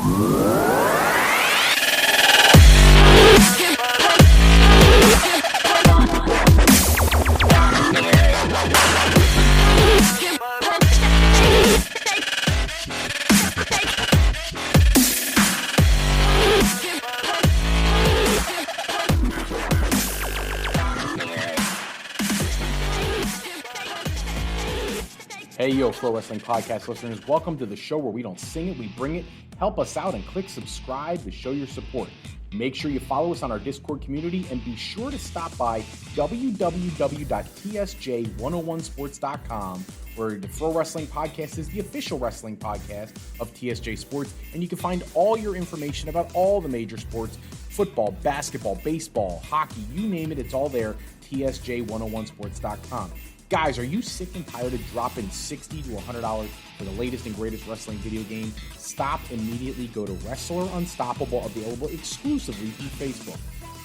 Hey, yo, Pro Wrestling Podcast listeners, welcome to the show where we don't sing it, we bring it. Help us out and click subscribe to show your support. Make sure you follow us on our Discord community and be sure to stop by www.tsj101sports.com, where the Pro Wrestling Podcast is the official wrestling podcast of TSJ Sports, and you can find all your information about all the major sports: football, basketball, baseball, hockey, you name it, it's all there, tsj101sports.com. Guys, are you sick and tired of dropping $60 to $100 for the latest and greatest wrestling video game? Stop immediately. Go to Wrestler Unstoppable, available exclusively through Facebook.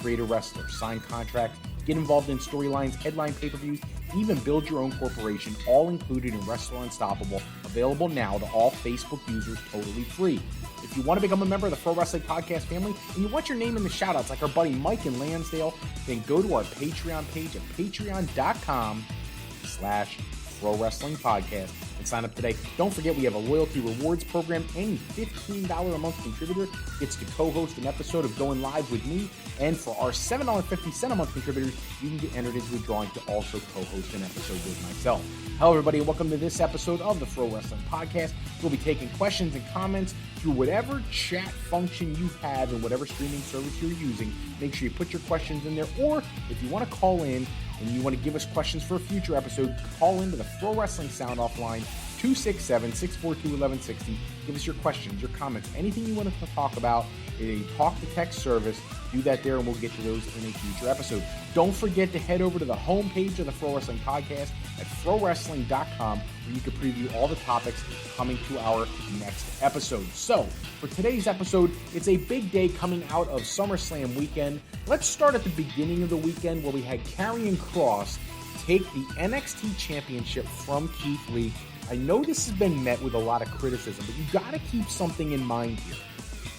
Create a wrestler, sign contracts, get involved in storylines, headline pay-per-views, even build your own corporation, all included in Wrestler Unstoppable, available now to all Facebook users totally free. If you want to become a member of the Pro Wrestling Podcast family and you want your name in the shoutouts like our buddy Mike in Lansdale, then go to our Patreon page at patreon.com/Pro Wrestling Podcast and sign up today. Don't forget, we have a loyalty rewards program. Any $15 a month contributor gets to co-host an episode of Going Live with me. And for our $7.50 a month contributors, you can get entered into a drawing to also co-host an episode with myself. Hello, everybody, and welcome to this episode of the Pro Wrestling Podcast. We'll be taking questions and comments through whatever chat function you have and whatever streaming service you're using. Make sure you put your questions in there, or if you want to call in and you want to give us questions for a future episode, call into the Pro Wrestling Sound Off line, 267-642-1160. Give us your questions, your comments, anything you want us to talk about. A talk-to-text service. Do that there, and we'll get to those in a future episode. Don't forget to head over to the homepage of the Pro Wrestling Podcast at prowrestling.com, where you can preview all the topics coming to our next episode. So, for today's episode, it's a big day coming out of SummerSlam weekend. Let's start at the beginning of the weekend, where we had Karrion Kross take the NXT Championship from Keith Lee. I know this has been met with a lot of criticism, but you got to keep something in mind here.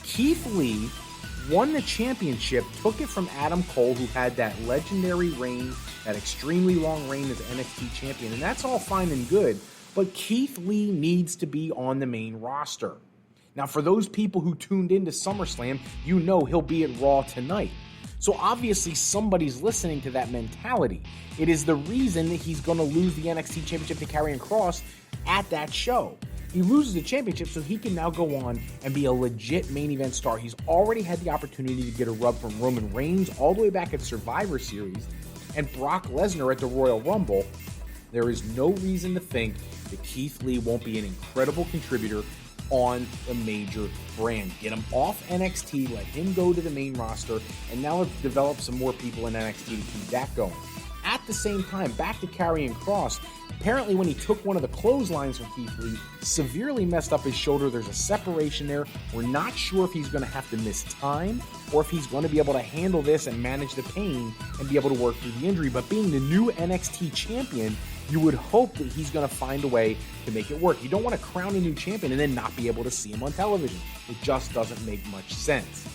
Keith Lee won the championship, took it from Adam Cole, who had that legendary reign, that extremely long reign as NXT champion, and that's all fine and good, but Keith Lee needs to be on the main roster. Now, for those people who tuned into SummerSlam, you know he'll be at Raw tonight. So obviously somebody's listening to that mentality. It is the reason that he's going to lose the NXT championship to Karrion Kross at that show. He loses the championship so he can now go on and be a legit main event star. He's already had the opportunity to get a rub from Roman Reigns all the way back at Survivor Series and Brock Lesnar at the Royal Rumble. There is no reason to think that Keith Lee won't be an incredible contributor on a major brand. Get him off NXT, let him go to the main roster, and now let's develop some more people in NXT to keep that going. At the same time, back to Karrion Kross. Apparently, when he took one of the clotheslines from Keith Lee, severely messed up his shoulder. There's a separation there. We're not sure if he's going to have to miss time or if he's going to be able to handle this and manage the pain and be able to work through the injury. But being the new NXT champion, you would hope that he's going to find a way to make it work. You don't want to crown a new champion and then not be able to see him on television. It just doesn't make much sense.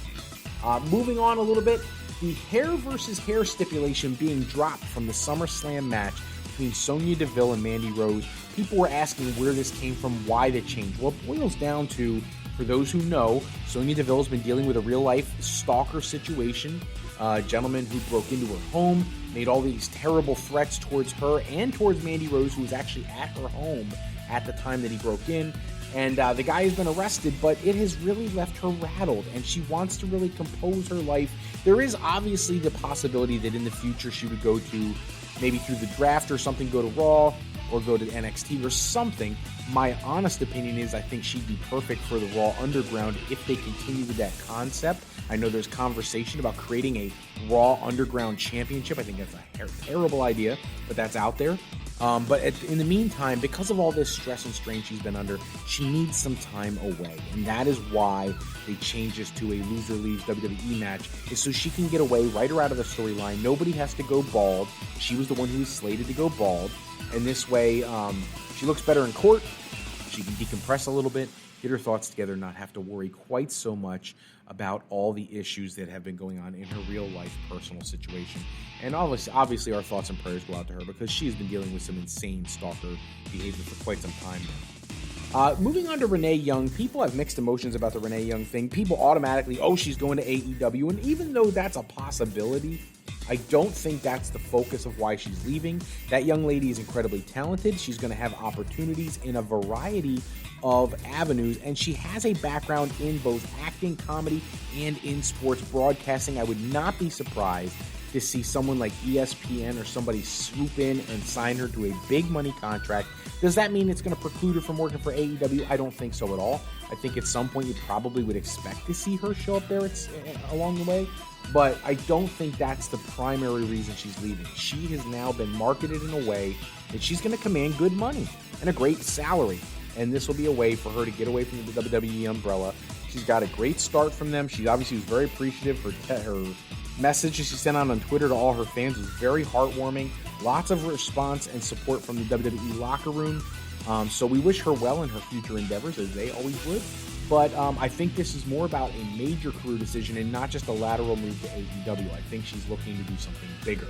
Moving on a little bit, the hair versus hair stipulation being dropped from the SummerSlam match between Sonya-Deville and Mandy-Rose. People were asking where this came from, why the change. Well, it boils down to, for those who know, Sonya-Deville has been dealing with a real-life stalker situation. A gentleman who broke into her home, made all these terrible threats towards her and towards Mandy-Rose, who was actually at her home at the time that he broke in. And the guy has been arrested, but it has really left her rattled, and she wants to really compose her life. There is obviously the possibility that in the future she would go to, maybe through the draft or something, go to Raw or go to NXT or something. My honest opinion is I think she'd be perfect for the Raw Underground if they continue with that concept. I know there's conversation about creating a Raw Underground Championship. I think that's a terrible idea, but that's out there. But in the meantime, because of all this stress and strain she's been under, she needs some time away. And that is why they changed this to a loser leaves WWE match, is so she can get away, write her out of the storyline. Nobody has to go bald. She was the one who was slated to go bald. And this way, she looks better in court. she can decompress a little bit, get her thoughts together, not have to worry quite so much about all the issues that have been going on in her real life personal situation. And obviously our thoughts and prayers go out to her because she has been dealing with some insane stalker behavior for quite some time now. Moving on to Rene-Young, people have mixed emotions about the Rene-Young thing. People automatically, oh, she's going to AEW. And even though that's a possibility, I don't think that's the focus of why she's leaving. That young lady is incredibly talented. She's going to have opportunities in a variety of avenues, and she has a background in both acting, comedy, and in sports broadcasting. I would not be surprised to see someone like ESPN or somebody swoop in and sign her to a big money contract. Does that mean it's going to preclude her from working for AEW? I don't think so at all. I think at some point you probably would expect to see her show up there along the way, but I don't think that's the primary reason she's leaving. She has now been marketed in a way that she's going to command good money and a great salary, and this will be a way for her to get away from the WWE umbrella. She's got a great start from them. She obviously was very appreciative. Her message that she sent out on Twitter to all her fans was very heartwarming. Lots of response and support from the WWE locker room. So we wish her well in her future endeavors, as they always would. But I think this is more about a major career decision and not just a lateral move to AEW. I think she's looking to do something bigger.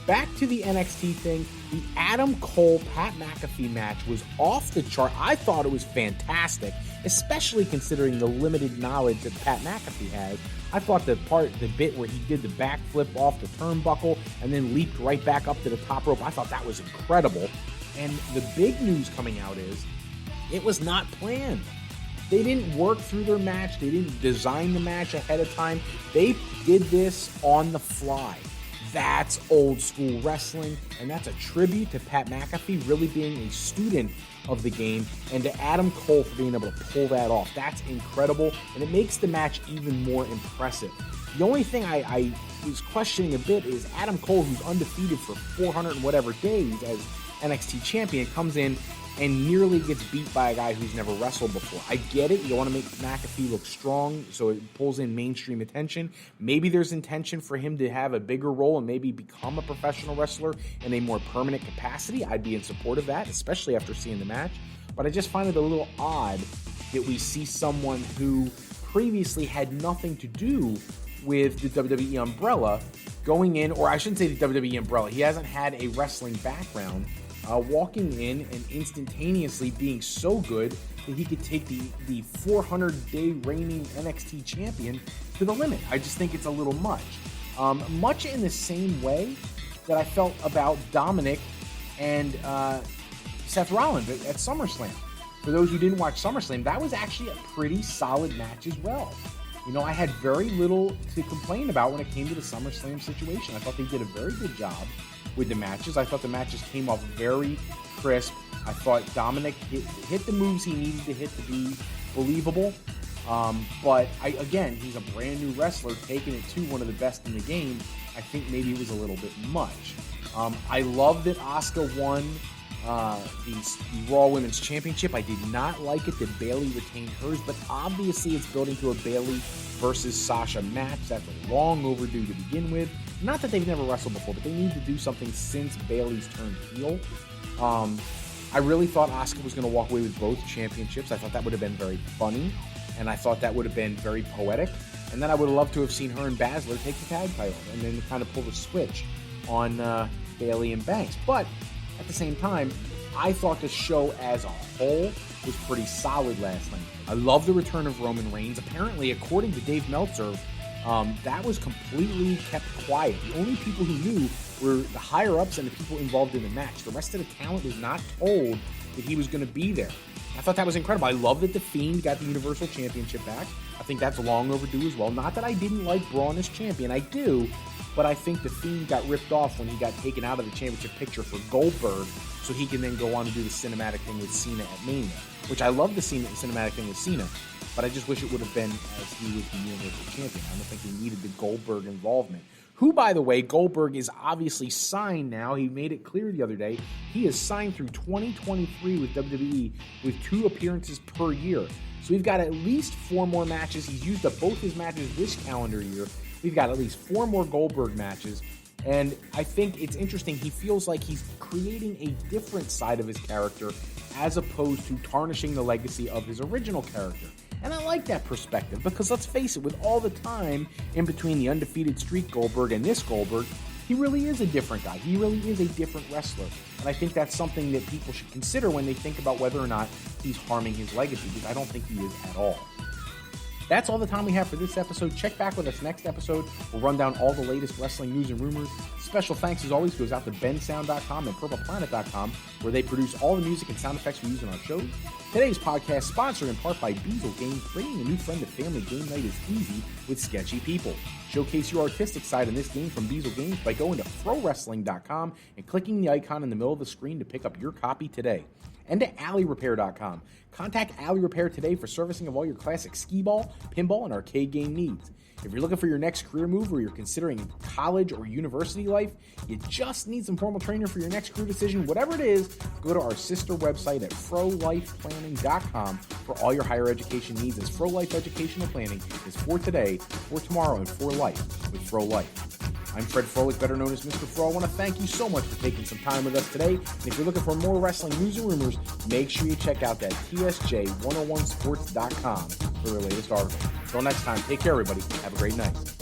Back to the NXT thing, the Adam Cole-Pat McAfee match was off the chart. I thought it was fantastic, especially considering the limited knowledge that Pat McAfee has. I thought the bit where he did the backflip off the turnbuckle and then leaped right back up to the top rope, I thought that was incredible. And the big news coming out is it was not planned. They didn't work through their match. They didn't design the match ahead of time. They did this on the fly. That's old school wrestling, and that's a tribute to Pat McAfee really being a student of the game and to Adam Cole for being able to pull that off. That's incredible, and it makes the match even more impressive. The only thing I was questioning a bit is Adam Cole, who's undefeated for 400 and whatever days as NXT champion, comes in and nearly gets beat by a guy who's never wrestled before. I get it. You want to make McAfee look strong, so it pulls in mainstream attention. Maybe there's intention for him to have a bigger role and maybe become a professional wrestler in a more permanent capacity. I'd be in support of that, especially after seeing the match. But I just find it a little odd that we see someone who previously had nothing to do with the WWE umbrella going in, or I shouldn't say the WWE umbrella. He hasn't had a wrestling background. Walking in and instantaneously being so good that he could take the 400-day reigning NXT champion to the limit. I just think it's a little much. Much in the same way that I felt about Dominic and Seth Rollins at SummerSlam. For those who didn't watch SummerSlam, that was actually a pretty solid match as well. You know, I had very little to complain about when it came to the SummerSlam situation. I thought they did a very good job with the matches. I thought the matches came off very crisp. I thought Dominic hit the moves he needed to hit to be believable. But again, he's a brand new wrestler taking it to one of the best in the game. I think maybe it was a little bit much. I love that Asuka won the Raw Women's Championship. I did not like it that Bayley retained hers, but obviously it's building to a Bayley versus Sasha match. That's long overdue to begin with. Not that they've never wrestled before, but they need to do something since Bayley's turned heel. I really thought Asuka was going to walk away with both championships. I thought that would have been very funny, and I thought that would have been very poetic. And then I would have loved to have seen her and Baszler take the tag title and then kind of pull the switch on Bayley and Banks. But at the same time, I thought the show as a whole was pretty solid last night. I love the return of Roman Reigns. Apparently, according to Dave Meltzer, that was completely kept quiet. The only people who knew were the higher-ups and the people involved in the match. The rest of the talent was not told that he was going to be there. I thought that was incredible. I love that the-fiend got the Universal Championship back. I think that's long overdue as well. Not that I didn't like Braun as champion. I do. But I think the-fiend got ripped off when he got taken out of the championship picture for Goldberg, so he can then go on and do the cinematic thing with Cena at Mania, which I love the cinematic thing with Cena, but I just wish it would have been as he was the Universal Champion. I don't think he needed the Goldberg involvement. Who, by the way, Goldberg is obviously signed now. He made it clear the other day. He is signed through 2023 with WWE with 2 appearances per year. So we've got at least 4 more matches. He's used up both his matches this calendar year. We've got at least 4 more Goldberg matches. And I think it's interesting. He feels like he's creating a different side of his character as opposed to tarnishing the legacy of his original character. And I like that perspective because let's face it, with all the time in between the undefeated streak Goldberg and this Goldberg, he really is a different guy. He really is a different wrestler. And I think that's something that people should consider when they think about whether or not he's harming his legacy, because I don't think he is at all. That's all the time we have for this episode. Check back with us next episode. We'll run down all the latest wrestling news and rumors. Special thanks, as always, goes out to bensound.com and purpleplanet.com, where they produce all the music and sound effects we use in our shows. Today's podcast sponsored in part by Beazle Games. Bringing a new friend to family game night is easy with sketchy people. Showcase your artistic side in this game from Beazle Games by going to frowrestling.com and clicking the icon in the middle of the screen to pick up your copy today. And to alleyrepair.com. Contact Alley Repair today for servicing of all your classic skee-ball, pinball, and arcade game needs. If you're looking for your next career move or you're considering college or university life, you just need some formal training for your next career decision, whatever it is, go to our sister website at frolifeplanning.com for all your higher education needs, as Fro Life Educational Planning is for today, for tomorrow, and for life with Fro Life. I'm Fred Froelich, better known as Mr. Fro. I want to thank you so much for taking some time with us today. And if you're looking for more wrestling news and rumors, make sure you check out that TSJ101sports.com for their latest article. Until next time, take care, everybody. Have a great night.